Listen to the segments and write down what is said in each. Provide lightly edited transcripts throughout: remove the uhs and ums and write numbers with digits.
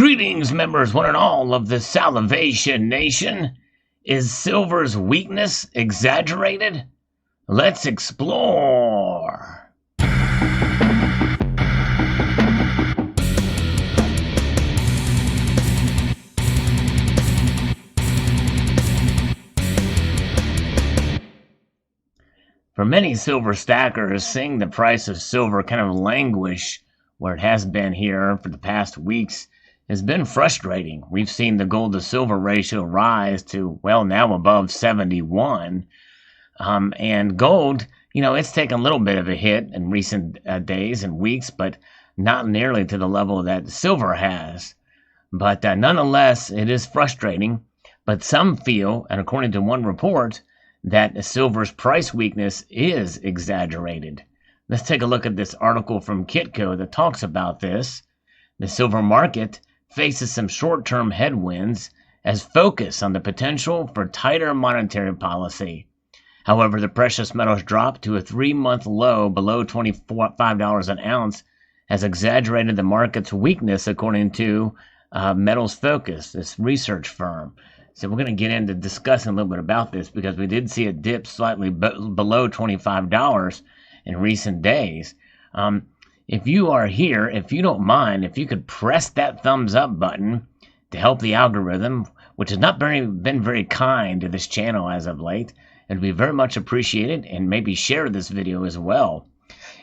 Greetings, members, one and all of the Salivation Nation. Is silver's weakness exaggerated? Let's explore. For many silver stackers, seeing the price of silver kind of languish where it has been here for the past weeks has been frustrating. We've seen the gold to silver ratio rise to, well, now above 71. And gold, it's taken a little bit of a hit in recent days and weeks, but not nearly to the level that silver has. But nonetheless, it is frustrating. But some feel, and according to one report, that silver's price weakness is exaggerated. Let's take a look at this article from Kitco that talks about this. The silver market faces some short-term headwinds as focus on the potential for tighter monetary policy. However, the precious metals drop to a 3-month low below $25 an ounce has exaggerated the market's weakness, according to Metals Focus, this research firm. So we're going to get into discussing a little bit about this because we did see it dip slightly below $25 in recent days. If you are here, if you don't mind, if you could press that thumbs up button to help the algorithm, which has not been very kind to this channel as of late, it'd be very much appreciated, and maybe share this video as well.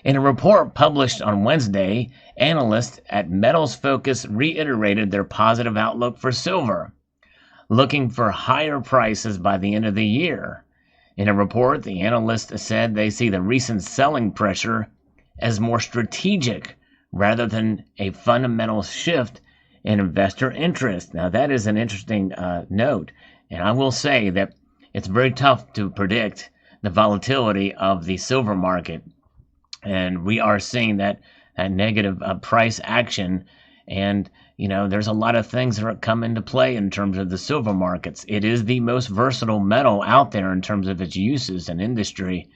In a report published on Wednesday, analysts at Metals Focus reiterated their positive outlook for silver, looking for higher prices by the end of the year. In a report, the analysts said they see the recent selling pressure as more strategic rather than a fundamental shift in investor interest. Now, that is an interesting note, and I will say that it's very tough to predict the volatility of the silver market, and we are seeing that negative price action, and there's a lot of things that come into play in terms of the silver markets. It is the most versatile metal out there in terms of its uses in industry,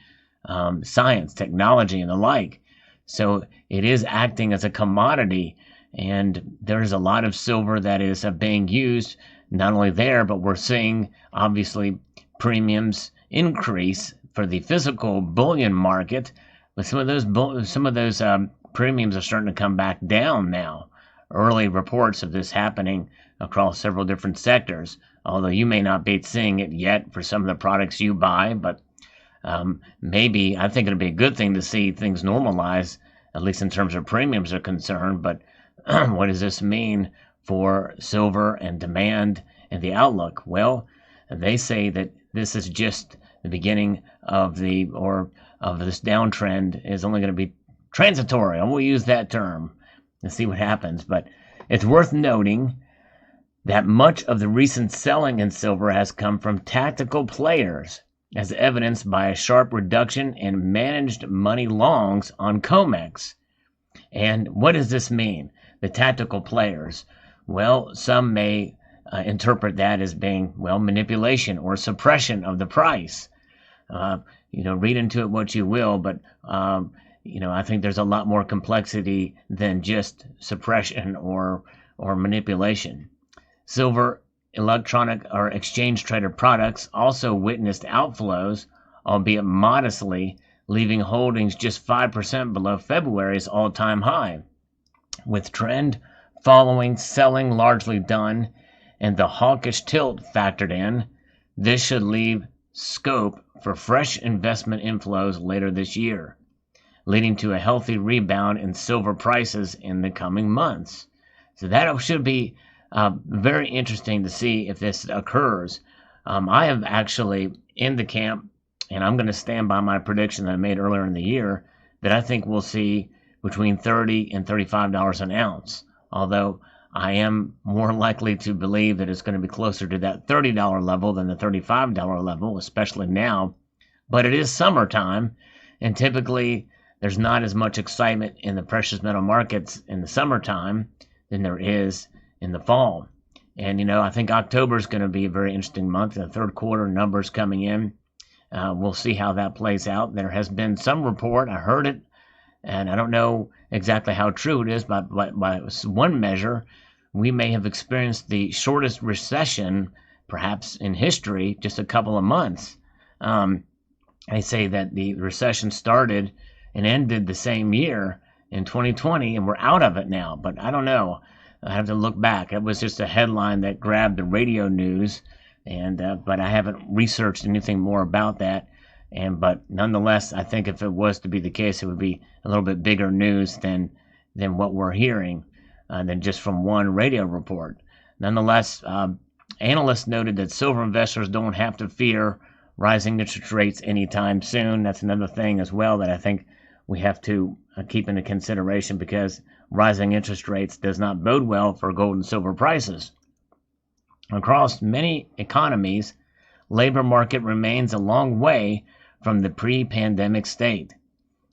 science, technology, and the like. So it is acting as a commodity, and there's a lot of silver that is being used not only there, but we're seeing obviously premiums increase for the physical bullion market. But some of those premiums are starting to come back down now. Early reports of this happening across several different sectors, although you may not be seeing it yet for some of the products you buy, but maybe I think it'd be a good thing to see things normalize, at least in terms of premiums are concerned. But what does this mean for silver and demand and the outlook? Well, they say that this is just the beginning of this downtrend is only going to be transitory. I will use that term and see what happens. But it's worth noting that much of the recent selling in silver has come from tactical players, as evidenced by a sharp reduction in managed money longs on COMEX. And what does this mean? The tactical players. Well, some may interpret that as being, manipulation or suppression of the price. Read into it what you will, but I think there's a lot more complexity than just suppression or manipulation. Silver electronic or exchange traded products also witnessed outflows, albeit modestly, leaving holdings just 5% below February's all-time high. With trend following selling largely done and the hawkish tilt factored in, this should leave scope for fresh investment inflows later this year, leading to a healthy rebound in silver prices in the coming months. So that should be very interesting to see if this occurs. I have actually in the camp, and I'm going to stand by my prediction that I made earlier in the year, that I think we'll see between $30 and $35 an ounce, although I am more likely to believe that it's going to be closer to that $30 level than the $35 level, especially now. But it is summertime, and typically there's not as much excitement in the precious metal markets in the summertime than there is in the fall. And, I think October is going to be a very interesting month. The third quarter numbers coming in. We'll see how that plays out. There has been some report, I heard it, and I don't know exactly how true it is, but by one measure, we may have experienced the shortest recession perhaps in history, just a couple of months. They say that the recession started and ended the same year in 2020, and we're out of it now. But I don't know. I have to look back. It was just a headline that grabbed the radio news, and but I haven't researched anything more about that. But nonetheless, I think if it was to be the case, it would be a little bit bigger news than what we're hearing, than just from one radio report. Nonetheless, analysts noted that silver investors don't have to fear rising interest rates anytime soon. That's another thing as well that I think we have to keep into consideration, because rising interest rates does not bode well for gold and silver prices. Across many economies, labor market remains a long way from the pre-pandemic state.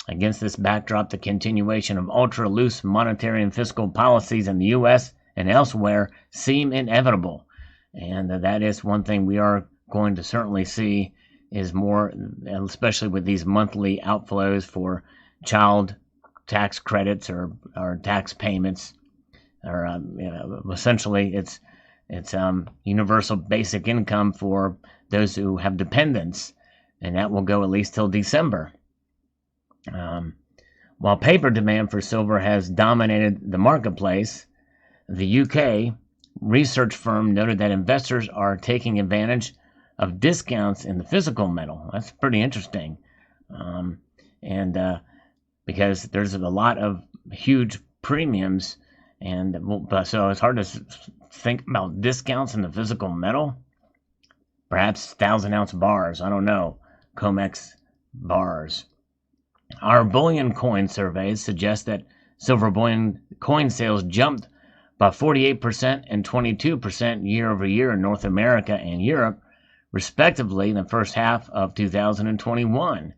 Against this backdrop, the continuation of ultra-loose monetary and fiscal policies in the U.S. and elsewhere seem inevitable. And that is one thing we are going to certainly see, is more, especially with these monthly outflows for child tax credits or tax payments, or essentially it's universal basic income for those who have dependents, and that will go at least till December. While paper demand for silver has dominated the marketplace, the UK research firm noted that investors are taking advantage of discounts in the physical metal. That's pretty interesting. Because there's a lot of huge premiums, and so it's hard to think about discounts in the physical metal. Perhaps 1,000-ounce bars, I don't know, COMEX bars. Our bullion coin surveys suggest that silver bullion coin sales jumped by 48% and 22% year over year in North America and Europe, respectively, in the first half of 2021.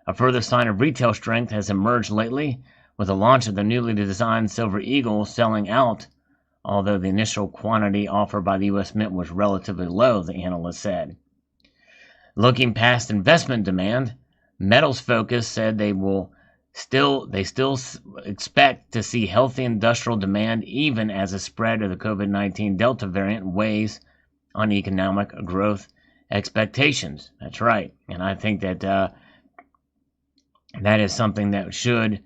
A further sign of retail strength has emerged lately, with the launch of the newly designed Silver Eagle selling out, although the initial quantity offered by the U.S. Mint was relatively low, the analyst said. Looking past investment demand, Metals Focus said they still expect to see healthy industrial demand even as the spread of the COVID-19 Delta variant weighs on economic growth expectations. That's right. And I think that that is something that should,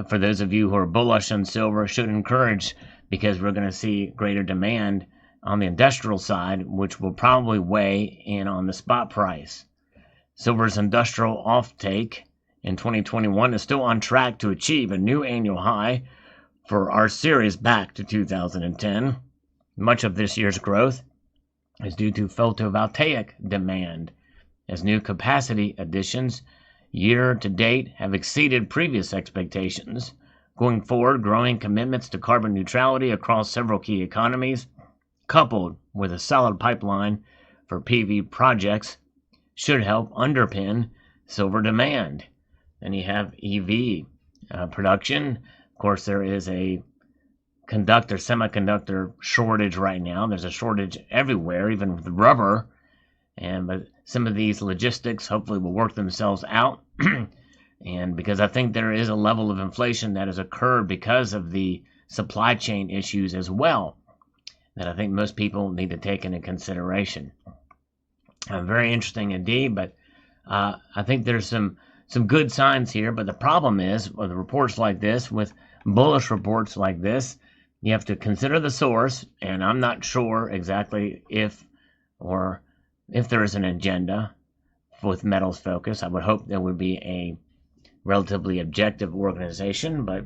for those of you who are bullish on silver, should encourage, because we're going to see greater demand on the industrial side, which will probably weigh in on the spot price. Silver's industrial offtake in 2021 is still on track to achieve a new annual high for our series back to 2010. Much of this year's growth is due to photovoltaic demand, as new capacity additions year to date have exceeded previous expectations. Going forward, growing commitments to carbon neutrality across several key economies, coupled with a solid pipeline for PV projects, should help underpin silver demand. Then you have EV production. Of course, there is a semiconductor shortage right now. There's a shortage everywhere, even with rubber. But some of these logistics hopefully will work themselves out. And because I think there is a level of inflation that has occurred because of the supply chain issues as well, that I think most people need to take into consideration. Very interesting indeed, but I think there's some good signs here. But the problem is, with reports like this, with bullish reports like this, you have to consider the source, and I'm not sure exactly if there is an agenda with Metals Focus. I would hope there would be a relatively objective organization, but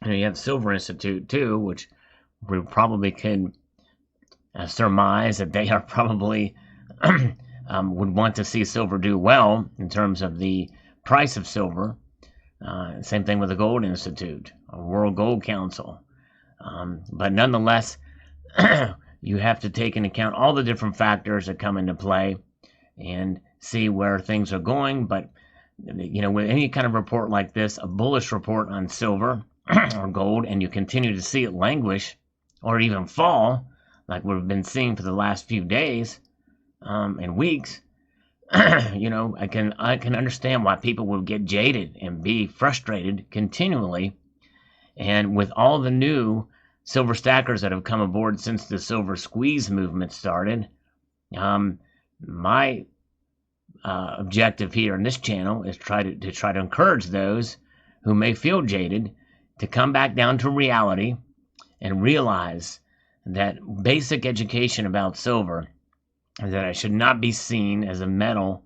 you have Silver Institute too, which we probably can surmise that they are probably would want to see silver do well in terms of the price of silver. Same thing with the Gold Institute, World Gold Council. But nonetheless, you have to take into account all the different factors that come into play and see where things are going. But with any kind of report like this, a bullish report on silver or gold, and you continue to see it languish or even fall, like we've been seeing for the last few days and weeks, I can understand why people will get jaded and be frustrated continually. And with all the new silver stackers that have come aboard since the silver squeeze movement started. My objective here in this channel is try to encourage those who may feel jaded to come back down to reality and realize that basic education about silver is that it should not be seen as a metal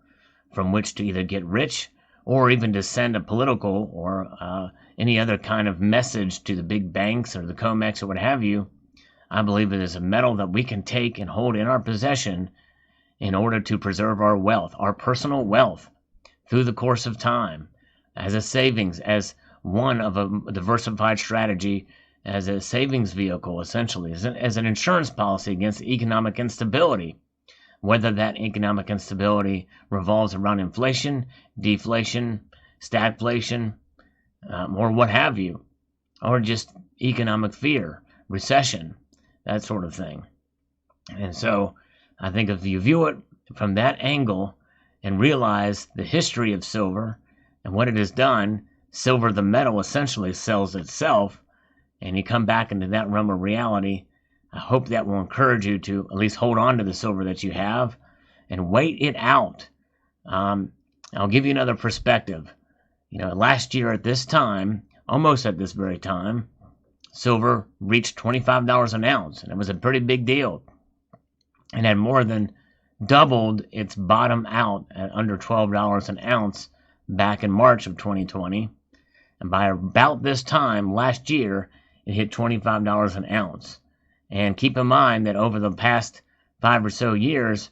from which to either get rich or even to send a political or any other kind of message to the big banks or the COMEX or what have you. I believe it is a metal that we can take and hold in our possession in order to preserve our wealth, our personal wealth, through the course of time, as a savings, as one of a diversified strategy, as a savings vehicle, essentially, as an insurance policy against economic instability, whether that economic instability revolves around inflation, deflation, stagflation, or what have you, or just economic fear, recession, that sort of thing. And so I think if you view it from that angle and realize the history of silver and what it has done, silver, the metal, essentially sells itself, and you come back into that realm of reality, I hope that will encourage you to at least hold on to the silver that you have and wait it out. I'll give you another perspective. Last year at this time, almost at this very time, silver reached $25 an ounce, and it was a pretty big deal. And had more than doubled its bottom out at under $12 an ounce back in March of 2020. And by about this time last year, it hit $25 an ounce. And keep in mind that over the past 5 or so years,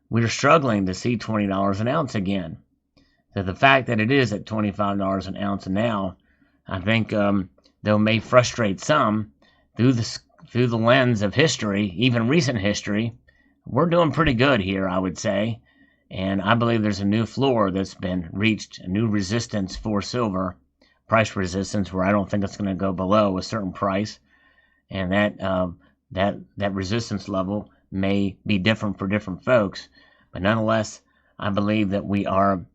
we're struggling to see $20 an ounce again. So the fact that it is at $25 an ounce now, I think though may frustrate some through the lens of history, even recent history, we're doing pretty good here, I would say. And I believe there's a new floor that's been reached, a new resistance for silver, price resistance, where I don't think it's going to go below a certain price. And that resistance level may be different for different folks. But nonetheless, I believe that we are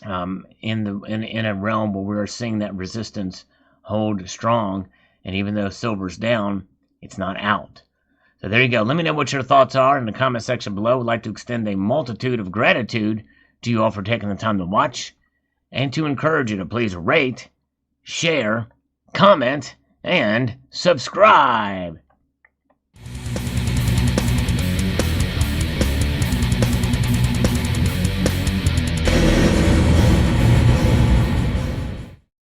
in a realm where we're seeing that resistance hold strong. And even though silver's down, it's not out. So there you go. Let me know what your thoughts are in the comment section below. I'd like to extend a multitude of gratitude to you all for taking the time to watch, and to encourage you to please rate, share, comment, and subscribe.